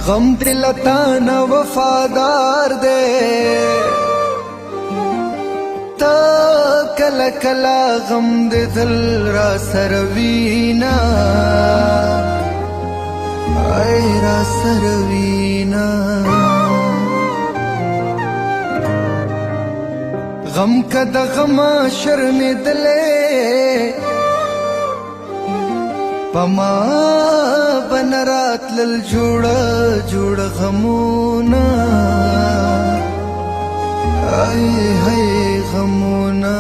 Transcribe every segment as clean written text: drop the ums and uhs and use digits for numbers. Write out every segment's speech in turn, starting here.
غم دلتا نہ وفادار دے تا کلا کلا غم دے دل را سروینا اے را سروینا غم کا د غم شرم دلے پما بنرات لل جوڑ جوڑ غمونا اے ہے غمونا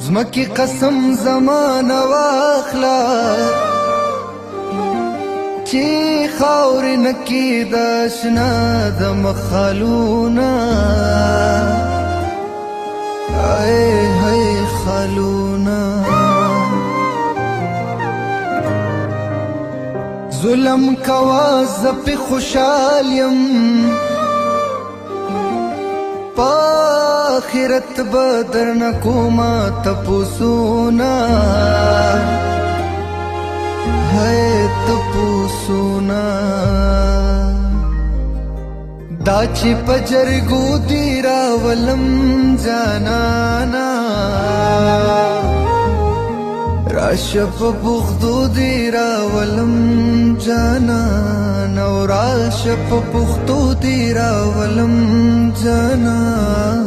زمکی قسم زمان واخلا چی خاور نکی داشنا دم خالونا اے ہے خالونا ظلم کوا زپی خوشحال یم پاخرت بدر نکوما تپوسونا ہے تپوسونا دا چی پجرگو دی راولم جانانا راشپ بغدو دی راولم جانانا راشپ بغدو دی راولم جانانا